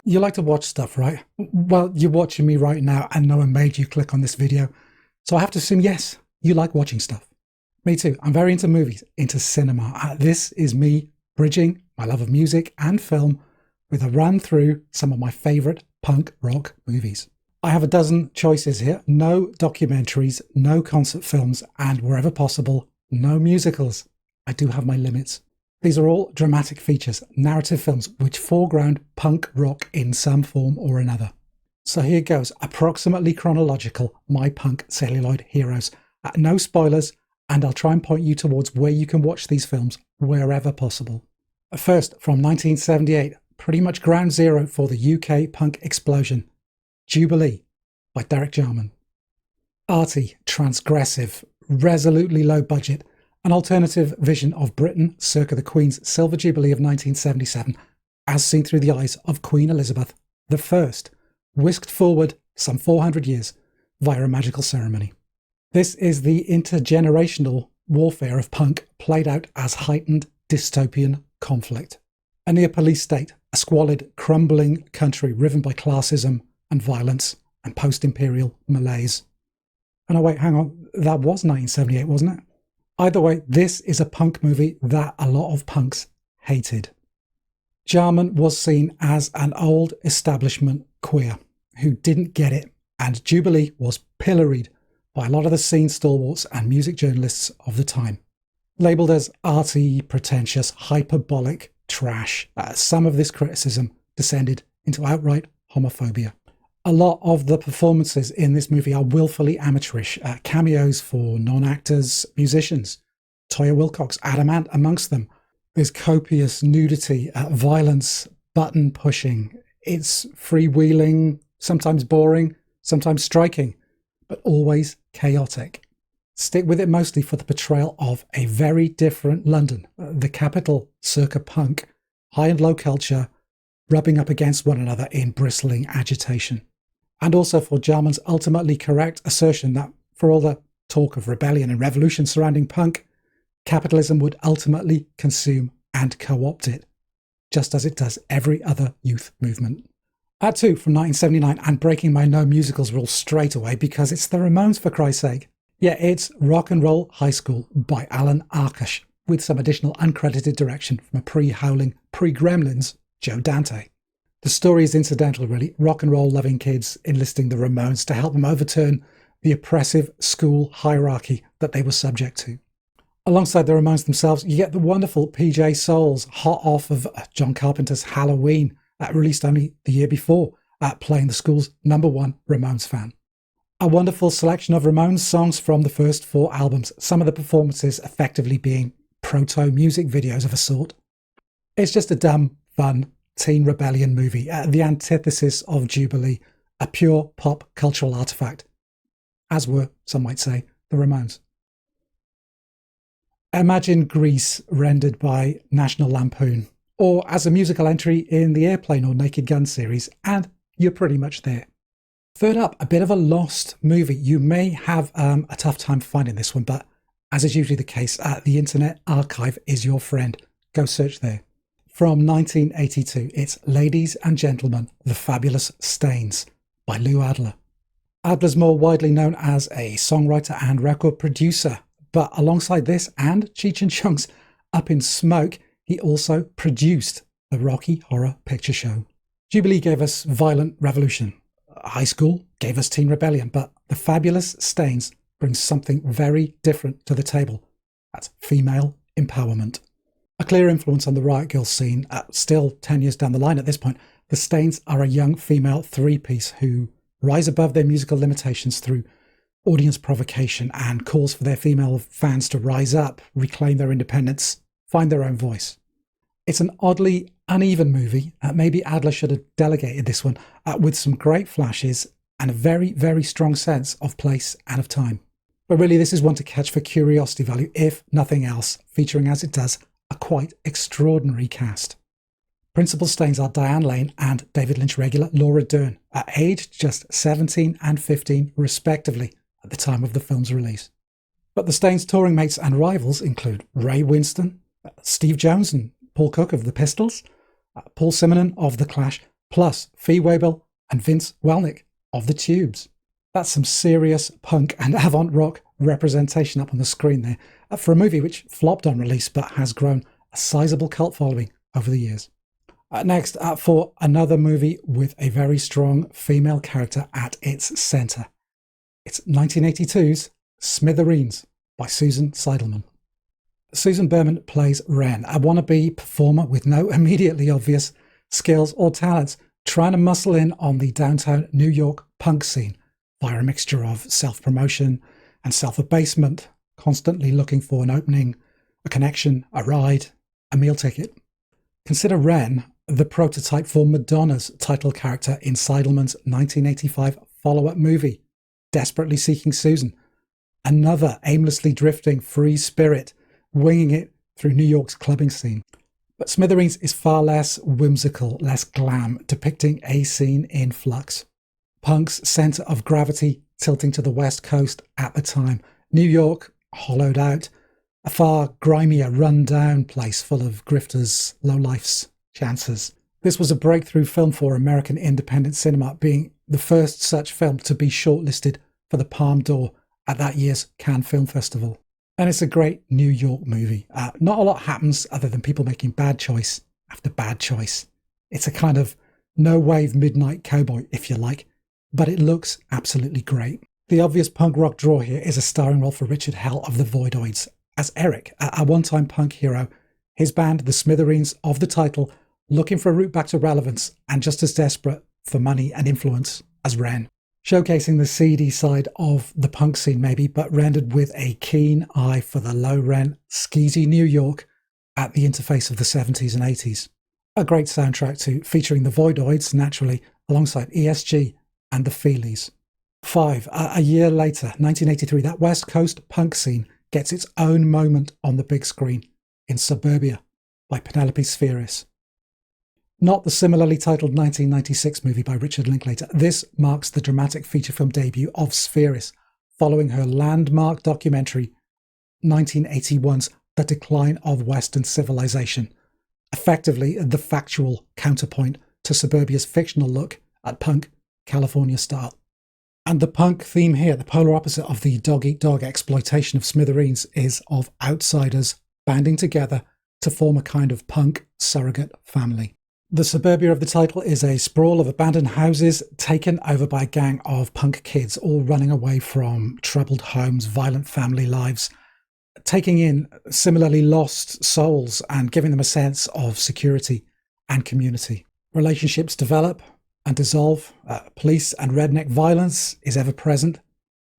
You like to watch stuff, right? Well, you're watching me right now and no one made you click on this video. So I have to assume, yes, you like watching stuff. Me too. I'm very into movies, into cinema. This is me bridging my love of music and film with a run through some of my favourite punk rock movies. I have a dozen choices here. No documentaries, no concert films, and wherever possible, no musicals. I do have my limits. These are all dramatic features, narrative films which foreground punk rock in some form or another. So here goes, approximately chronological, my punk celluloid heroes. No spoilers, and I'll try and point you towards where you can watch these films wherever possible. First, from 1978, pretty much ground zero for the UK punk explosion, JUBILEE by Derek Jarman. Arty, transgressive, resolutely low budget, an alternative vision of Britain circa the Queen's Silver Jubilee of 1977, as seen through the eyes of Queen Elizabeth I, whisked forward some 400 years via a magical ceremony. This is the intergenerational warfare of punk played out as heightened dystopian conflict. A near-police state, a squalid, crumbling country riven by classism and violence and post-imperial malaise. Oh no, wait, hang on, that was 1978, wasn't it? Either way, this is a punk movie that a lot of punks hated. Jarman was seen as an old establishment queer who didn't get it, and JUBILEE was pilloried by a lot of the scene stalwarts and music journalists of the time. Labelled as arty, pretentious, hyperbolic trash, some of this criticism descended into outright homophobia. A lot of the performances in this movie are willfully amateurish, cameos for non-actors, musicians. Toya Wilcox, Adam Ant amongst them. There's copious nudity, violence, button pushing. It's freewheeling, sometimes boring, sometimes striking, but always chaotic. Stick with it mostly for the portrayal of a very different London, the capital circa punk, high and low culture, rubbing up against one another in bristling agitation. And also for Jarman's ultimately correct assertion that for all the talk of rebellion and revolution surrounding punk, capitalism would ultimately consume and co-opt it, just as it does every other youth movement. At 2 from 1979, and breaking my no musicals rule straight away because it's the Ramones, for Christ's sake. Yeah, it's Rock and Roll High School by Alan Arkush, with some additional uncredited direction from a pre-Howling, pre-Gremlins Joe Dante. The story is incidental, really. Rock and roll loving kids enlisting the Ramones to help them overturn the oppressive school hierarchy that they were subject to. Alongside the Ramones themselves, you get the wonderful PJ Souls, hot off of John Carpenter's Halloween, released only the year before, playing the school's #1 Ramones fan. A wonderful selection of Ramones songs from the first 4 albums, some of the performances effectively being proto-music videos of a sort. It's just a dumb, fun, teen rebellion movie, the antithesis of JUBILEE, a pure pop cultural artifact, as were, some might say, the Ramones. Imagine Grease rendered by National Lampoon, or as a musical entry in the Airplane or Naked Gun series, and you're pretty much there. Third up, a bit of a lost movie. You may have a tough time finding this one, but as is usually the case, the Internet Archive is your friend. Go search there. From 1982, it's Ladies and Gentlemen, The Fabulous Stains by Lou Adler. Adler's more widely known as a songwriter and record producer, but alongside this and Cheech and Chong's Up in Smoke, he also produced the Rocky Horror Picture Show. JUBILEE gave us violent revolution. High School gave us teen rebellion, but The Fabulous Stains brings something very different to the table. That's female empowerment. A clear influence on the Riot Girl scene, still 10 years down the line at this point. The Stains are a young female three-piece who rise above their musical limitations through audience provocation and calls for their female fans to rise up, reclaim their independence, find their own voice. It's an oddly uneven movie. Maybe Adler should have delegated this one, with some great flashes and a very, very strong sense of place and of time. But really, this is one to catch for curiosity value, if nothing else, featuring as it does a quite extraordinary cast. Principal Stains are Diane Lane and David Lynch regular Laura Dern, aged just 17 and 15 respectively at the time of the film's release. But the Stains' touring mates and rivals include Ray Winston, Steve Jones and Paul Cook of the Pistols, Paul Simonon of The Clash, plus Fee Waybill and Vince Welnick of the Tubes. That's some serious punk and avant-rock representation up on the screen there for a movie which flopped on release but has grown a sizable cult following over the years. Next, for another movie with a very strong female character at its centre. It's 1982's Smithereens by Susan Seidelman. Susan Berman plays Wren, a wannabe performer with no immediately obvious skills or talents, trying to muscle in on the downtown New York punk scene via a mixture of self-promotion and self-abasement, constantly looking for an opening, a connection, a ride, a meal ticket. Consider Wren the prototype for Madonna's title character in Seidelman's 1985 follow-up movie, Desperately Seeking Susan, another aimlessly drifting free spirit winging it through New York's clubbing scene. But Smithereens is far less whimsical, less glam, depicting a scene in flux. Punk's centre of gravity tilting to the West Coast at the time. New York, hollowed out, a far grimier, run-down place full of grifters, lowlifes, chancers. This was a breakthrough film for American independent cinema, being the first such film to be shortlisted for the Palme d'Or at that year's Cannes Film Festival. And it's a great New York movie. Not a lot happens other than people making bad choice after bad choice. It's a kind of no-wave midnight cowboy, if you like, but it looks absolutely great. The obvious punk rock draw here is a starring role for Richard Hell of the Voidoids as Eric, a one-time punk hero. His band, the Smithereens of the title, looking for a route back to relevance and just as desperate for money and influence as Wren. Showcasing the seedy side of the punk scene maybe, but rendered with a keen eye for the low-rent, skeezy New York at the interface of the 70s and 80s. A great soundtrack too, featuring the Voidoids, naturally, alongside ESG and the Feelies. 5. A year later, 1983, that West Coast punk scene gets its own moment on the big screen in Suburbia by Penelope Spheeris. Not the similarly titled 1996 movie by Richard Linklater. This marks the dramatic feature film debut of Spheeris, following her landmark documentary 1981's The Decline of Western Civilization, effectively the factual counterpoint to Suburbia's fictional look at punk California style. And the punk theme here, the polar opposite of the dog-eat-dog exploitation of Smithereens, is of outsiders banding together to form a kind of punk surrogate family. The suburbia of the title is a sprawl of abandoned houses taken over by a gang of punk kids, all running away from troubled homes, violent family lives, taking in similarly lost souls and giving them a sense of security and community. Relationships develop and dissolve. Police and redneck violence is ever present,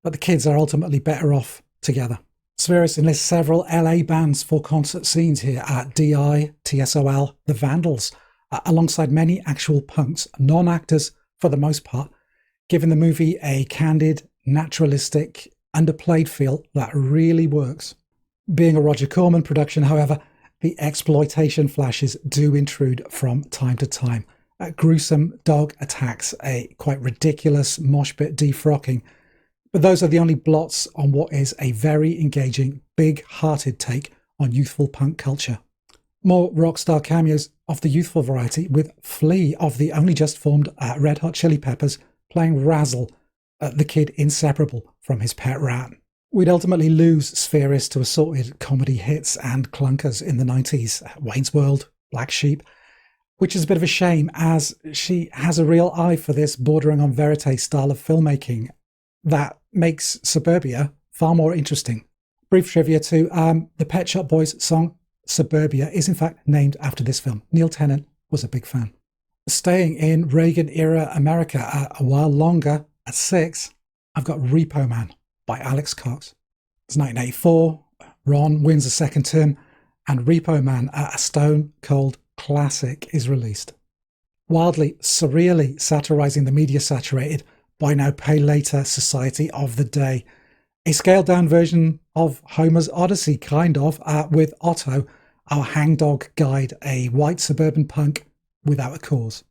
but the kids are ultimately better off together. Spheeris enlists several LA bands for concert scenes here at DI, TSOL, The Vandals, alongside many actual punks, non-actors for the most part, giving the movie a candid, naturalistic, underplayed feel that really works. Being a Roger Corman production, however, the exploitation flashes do intrude from time to time. Gruesome dog attacks, a quite ridiculous mosh pit defrocking, but those are the only blots on what is a very engaging, big-hearted take on youthful punk culture. More rock star cameos of the youthful variety, with Flea of the only just formed Red Hot Chili Peppers playing Razzle, the kid inseparable from his pet rat. We'd ultimately lose Spheeris to assorted comedy hits and clunkers in the 90s, Wayne's World, Black Sheep, which is a bit of a shame as she has a real eye for this bordering on verite style of filmmaking that makes Suburbia far more interesting. Brief trivia too, the Pet Shop Boys song Suburbia is in fact named after this film. Neil Tennant was a big fan. Staying in Reagan-era America a while longer, at 6, I've got Repo Man by Alex Cox. It's 1984, Ron wins a second term, and Repo Man, a stone-cold classic, is released. Wildly, surreally satirising the media-saturated, buy now, pay later society of the day. A scaled-down version of Homer's Odyssey, kind of, with Otto, our hangdog guide, a white suburban punk without a cause.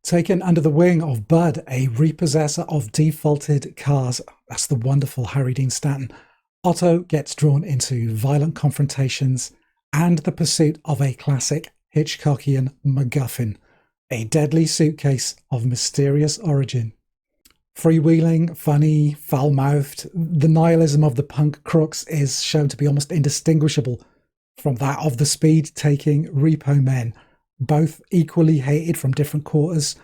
Taken under the wing of Bud, a repossessor of defaulted cars, that's the wonderful Harry Dean Stanton, Otto gets drawn into violent confrontations and the pursuit of a classic Hitchcockian MacGuffin, a deadly suitcase of mysterious origin. Freewheeling, funny, foul-mouthed, the nihilism of the punk crooks is shown to be almost indistinguishable from that of the speed-taking repo men, both equally hated from different quarters,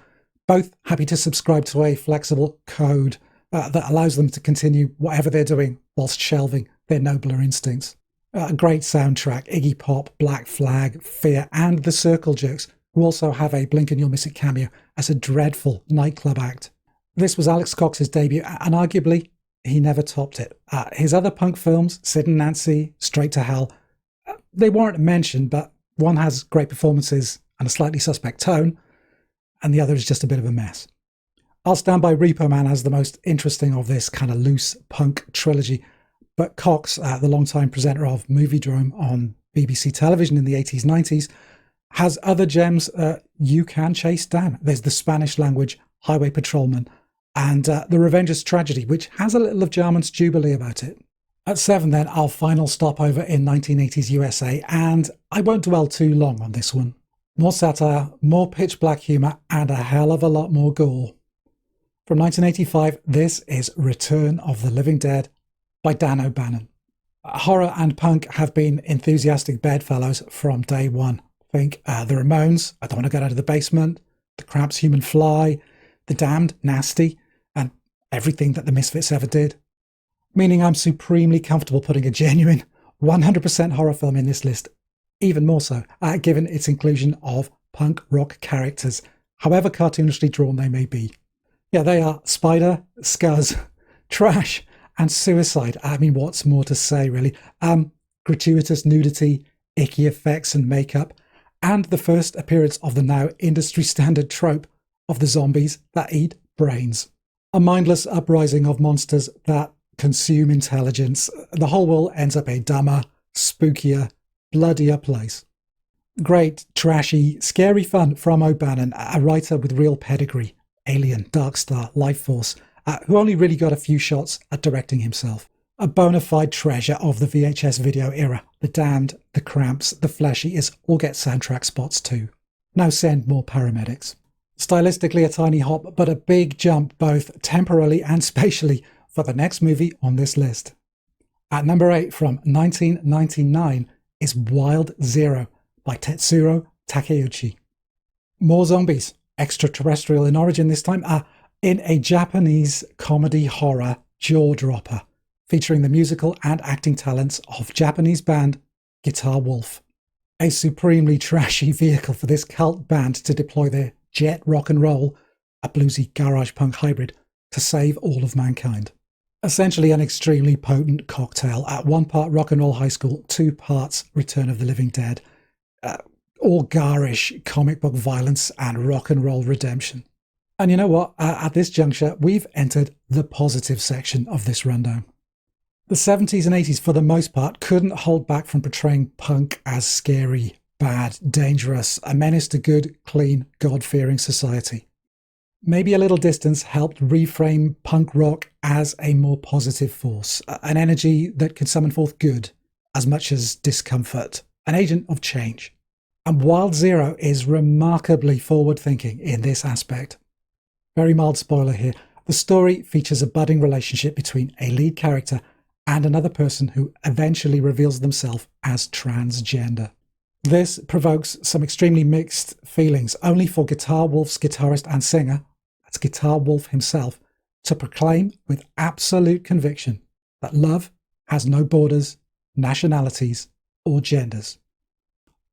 both happy to subscribe to a flexible code that allows them to continue whatever they're doing whilst shelving their nobler instincts. A great soundtrack, Iggy Pop, Black Flag, Fear, and the Circle Jerks, who also have a Blink and You'll Miss It cameo as a dreadful nightclub act. This was Alex Cox's debut, and arguably, he never topped it. His other punk films, Sid and Nancy, Straight to Hell, they weren't mentioned, but one has great performances and a slightly suspect tone, and the other is just a bit of a mess. I'll stand by Repo Man as the most interesting of this kind of loose punk trilogy, but Cox, the longtime presenter of Moviedrome on BBC television in the 80s, 90s, has other gems you can chase down. There's the Spanish language Highway Patrolman, and The Revenger's Tragedy, which has a little of Jarman's Jubilee about it. At 7 then, our final stopover in 1980s USA, and I won't dwell too long on this one. More satire, more pitch black humour, and a hell of a lot more gore. From 1985, this is Return of the Living Dead by Dan O'Bannon. Horror and punk have been enthusiastic bedfellows from day one. Think the Ramones, I Don't Want to Get Out of the Basement, the Cramps' Human Fly, the Damned, Nasty, and everything that the Misfits ever did. Meaning I'm supremely comfortable putting a genuine 100% horror film in this list, even more so, given its inclusion of punk rock characters, however cartoonishly drawn they may be. Yeah, they are Spider, Scuzz, Trash, and Suicide. I mean, what's more to say, really? Gratuitous nudity, icky effects and makeup, and the first appearance of the now industry standard trope of the zombies that eat brains. A mindless uprising of monsters that consume intelligence. The whole world ends up a dumber, spookier, bloodier place. Great, trashy, scary fun from O'Bannon, a writer with real pedigree, Alien, Darkstar, Life Force, who only really got a few shots at directing himself. A bona fide treasure of the VHS video era. The Damned, the Cramps, the Flesh Eaters all get soundtrack spots too. Now send more paramedics. Stylistically a tiny hop, but a big jump both temporally and spatially for the next movie on this list. At number 8 from 1999 is Wild Zero by Tetsuro Takeuchi. More zombies, extraterrestrial in origin this time, in a Japanese comedy horror jaw-dropper, featuring the musical and acting talents of Japanese band Guitar Wolf. A supremely trashy vehicle for this cult band to deploy their jet rock and roll, a bluesy garage punk hybrid, to save all of mankind. Essentially an extremely potent cocktail, at 1 part rock and roll high school, 2 parts Return of the Living Dead, all garish comic book violence and rock and roll redemption. And you know what? At this juncture, we've entered the positive section of this rundown. The 70s and 80s, for the most part, couldn't hold back from portraying punk as scary, bad, dangerous, a menace to good, clean, God-fearing society. Maybe a little distance helped reframe punk rock as a more positive force, an energy that could summon forth good as much as discomfort, an agent of change. And Wild Zero is remarkably forward-thinking in this aspect. Very mild spoiler here. The story features a budding relationship between a lead character and another person who eventually reveals themselves as transgender. This provokes some extremely mixed feelings, only for Guitar Wolf's guitarist and singer, that's Guitar Wolf himself, to proclaim with absolute conviction that love has no borders, nationalities, or genders.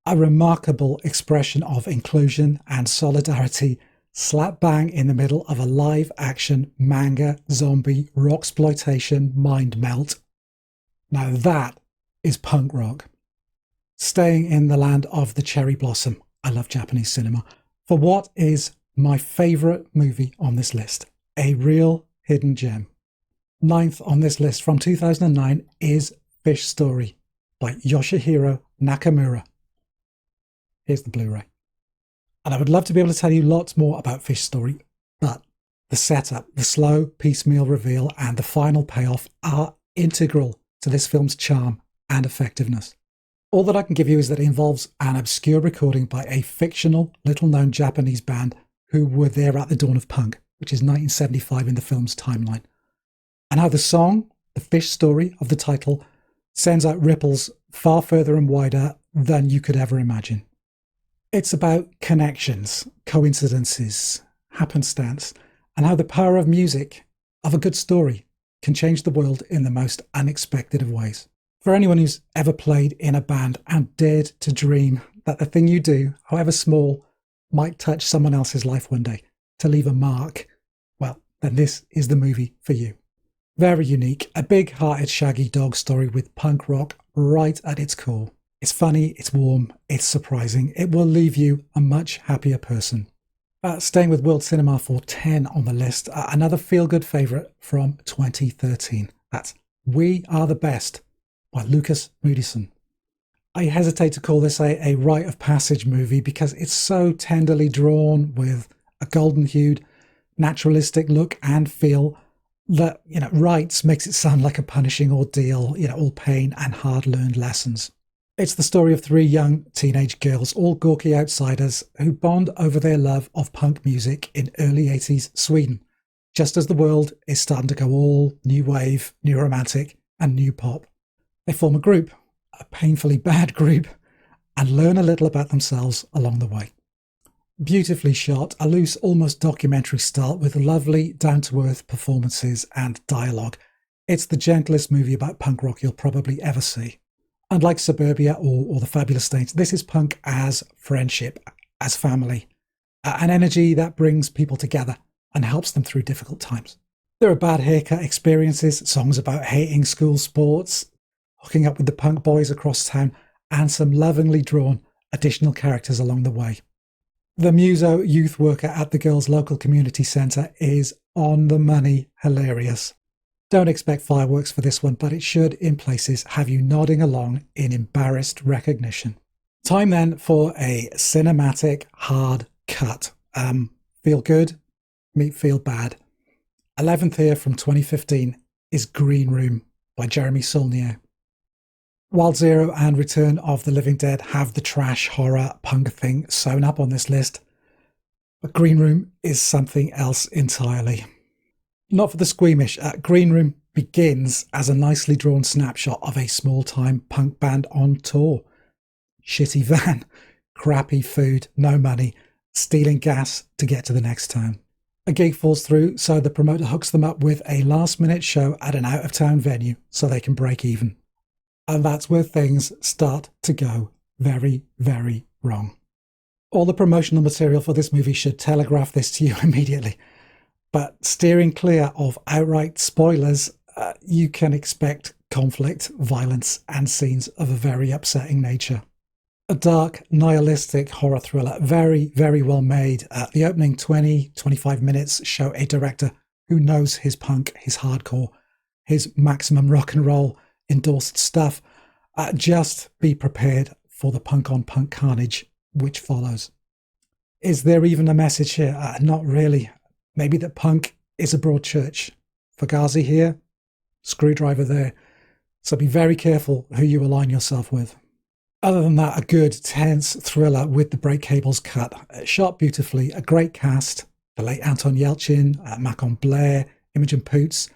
A remarkable expression of inclusion and solidarity slap bang in the middle of a live-action manga zombie rocksploitation mind melt. Now that is punk rock. Staying in the land of the cherry blossom, I love Japanese cinema, for what is my favourite movie on this list, a real hidden gem. 9th on this list from 2009 is Fish Story by Yoshihiro Nakamura. Here's the Blu-ray. And I would love to be able to tell you lots more about Fish Story, but the setup, the slow piecemeal reveal, and the final payoff are integral to this film's charm and effectiveness. All that I can give you is that it involves an obscure recording by a fictional, little-known Japanese band who were there at the dawn of punk, which is 1975 in the film's timeline, and how the song, the fish story of the title, sends out ripples far further and wider than you could ever imagine. It's about connections, coincidences, happenstance, and how the power of music, of a good story, can change the world in the most unexpected of ways. For anyone who's ever played in a band and dared to dream that the thing you do, however small, might touch someone else's life one day, to leave a mark, well, then this is the movie for you. Very unique, a big-hearted shaggy dog story with punk rock right at its core. It's funny, it's warm, it's surprising. It will leave you a much happier person. Staying with world cinema for 10 on the list, another feel-good favourite from 2013. That's We Are the Best by Lucas Moodysson. I hesitate to call this a rite of passage movie because it's so tenderly drawn with a golden-hued, naturalistic look and feel that, rites makes it sound like a punishing ordeal, all pain and hard-learned lessons. It's the story of three young teenage girls, all gawky outsiders, who bond over their love of punk music in early 80s Sweden, just as the world is starting to go all new wave, new romantic, and new pop. They form a group, a painfully bad group, and learn a little about themselves along the way. Beautifully shot, a loose, almost documentary style with lovely, down-to-earth performances and dialogue. It's the gentlest movie about punk rock you'll probably ever see. Unlike Suburbia or The Fabulous Saints, this is punk as friendship, as family, an energy that brings people together and helps them through difficult times. There are bad haircut experiences, songs about hating school sports, hooking up with the punk boys across town, and some lovingly drawn additional characters along the way. The muso youth worker at the girls' local community centre is on the money hilarious. Don't expect fireworks for this one, but it should, in places, have you nodding along in embarrassed recognition. Time then for a cinematic hard cut. Feel good, meet feel bad. 11th here from 2015 is Green Room by Jeremy Saulnier. Wild Zero and Return of the Living Dead have the trash horror punk thing sewn up on this list, but Green Room is something else entirely. Not for the squeamish, Green Room begins as a nicely drawn snapshot of a small-time punk band on tour. Shitty van, crappy food, no money, stealing gas to get to the next town. A gig falls through, so the promoter hooks them up with a last-minute show at an out-of-town venue so they can break even. And that's where things start to go very, very wrong. All the promotional material for this movie should telegraph this to you immediately. But steering clear of outright spoilers, you can expect conflict, violence, and scenes of a very upsetting nature. A dark, nihilistic horror thriller, very, very well made. The opening 20-25 minutes show a director who knows his punk, his hardcore, his maximum rock and roll endorsed stuff. Just be prepared for the punk-on-punk carnage which follows. Is there even a message here? Not really. Maybe that punk is a broad church. Fugazi here, screwdriver there. So be very careful who you align yourself with. Other than that, a good, tense thriller with the brake cables cut. Shot beautifully, a great cast. The late Anton Yelchin, Macon Blair, Imogen Poots,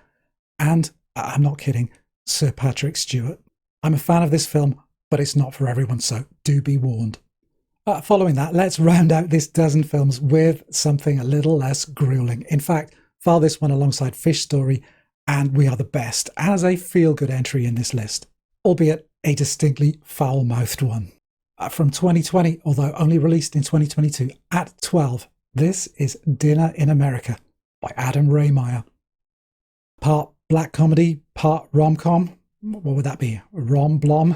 and, I'm not kidding, Sir Patrick Stewart. I'm a fan of this film, but it's not for everyone, so do be warned. Following that, let's round out this dozen films with something a little less grueling. In fact, file this one alongside Fish Story and We Are the Best as a feel-good entry in this list, albeit a distinctly foul-mouthed one. From 2020, although only released in 2022, at 12, this is Dinner in America by Adam Raymeyer. Part black comedy, part rom-com. What would that be? Rom-blom?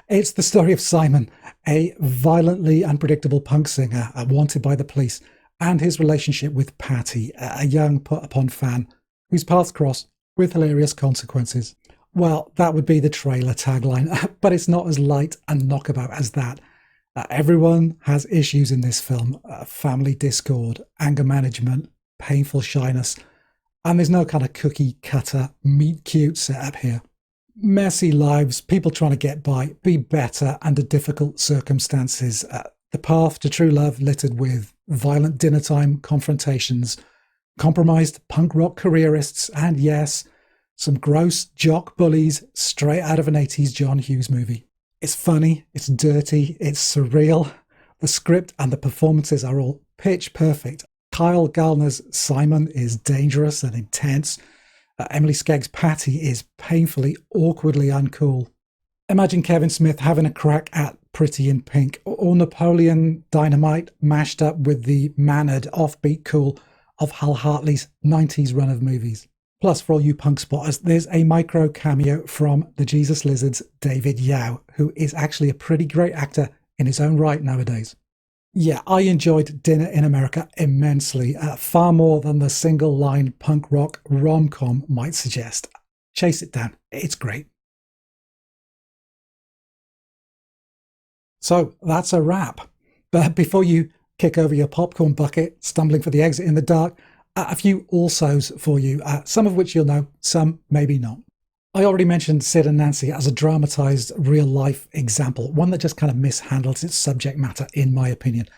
It's the story of Simon, a violently unpredictable punk singer wanted by the police, and his relationship with Patty, a young put-upon fan whose paths cross with hilarious consequences. Well, that would be the trailer tagline, but it's not as light and knockabout as that. Everyone has issues in this film. Family discord, anger management, painful shyness, and there's no kind of cookie cutter meet cute setup here. Messy lives, people trying to get by, be better under difficult circumstances. The path to true love littered with violent dinner time confrontations, compromised punk rock careerists, and yes, some gross jock bullies straight out of an 80s John Hughes movie. It's funny, it's dirty, it's surreal. The script and the performances are all pitch perfect. Kyle Gallner's Simon is dangerous and intense. Emily Skegg's Patty is painfully, awkwardly uncool. Imagine Kevin Smith having a crack at Pretty in Pink, or Napoleon Dynamite mashed up with the mannered, offbeat cool of Hal Hartley's 90s run of movies. Plus, for all you punk spotters, there's a micro cameo from the Jesus Lizards' David Yao, who is actually a pretty great actor in his own right nowadays. Yeah, I enjoyed Dinner in America immensely, far more than the single-line punk rock rom-com might suggest. Chase it down, it's great. So that's a wrap. But before you kick over your popcorn bucket, stumbling for the exit in the dark, a few alsos for you, some of which you'll know, some maybe not. I already mentioned Sid and Nancy as a dramatised real-life example, one that just kind of mishandles its subject matter, in my opinion.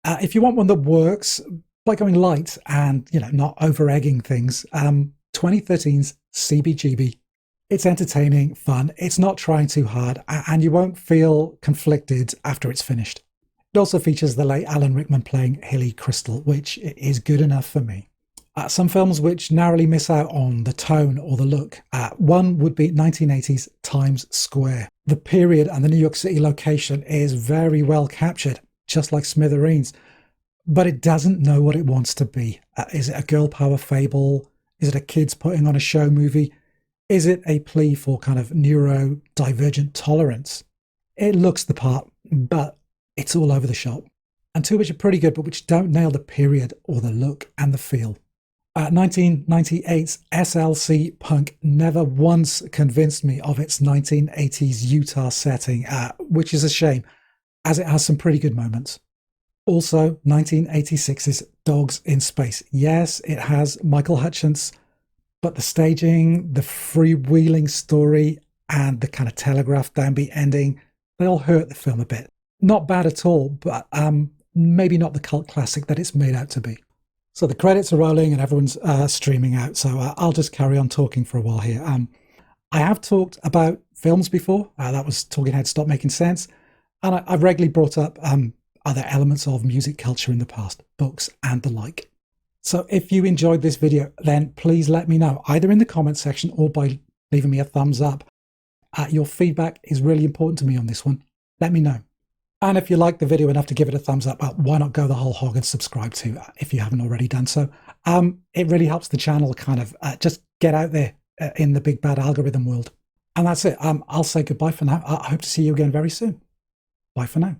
If you want one that works by going light and, not over-egging things, 2013's CBGB. It's entertaining, fun, it's not trying too hard, and you won't feel conflicted after it's finished. It also features the late Alan Rickman playing Hilly Crystal, which is good enough for me. Some films which narrowly miss out on the tone or the look. One would be 1980's Times Square. The period and the New York City location is very well captured, just like Smithereens, but it doesn't know what it wants to be. Is it a girl power fable? Is it a kids putting on a show movie? Is it a plea for kind of neurodivergent tolerance? It looks the part, but it's all over the shop. And two which are pretty good, but which don't nail the period or the look and the feel. 1998's SLC Punk never once convinced me of its 1980s Utah setting, which is a shame, as it has some pretty good moments. Also, 1986's Dogs in Space. Yes, it has Michael Hutchence, but the staging, the freewheeling story, and the kind of telegraphed downbeat ending, they all hurt the film a bit. Not bad at all, but maybe not the cult classic that it's made out to be. So the credits are rolling and everyone's streaming out, so I'll just carry on talking for a while here. I have talked about films before. That was Talking Heads Stop Making Sense. And I've regularly brought up other elements of music culture in the past, books and the like. So if you enjoyed this video, then please let me know, either in the comment section or by leaving me a thumbs up. Your feedback is really important to me on this one. Let me know. And if you like the video enough to give it a thumbs up, why not go the whole hog and subscribe too, if you haven't already done so. It really helps the channel kind of just get out there in the big bad algorithm world. And that's it. I'll say goodbye for now. I hope to see you again very soon. Bye for now.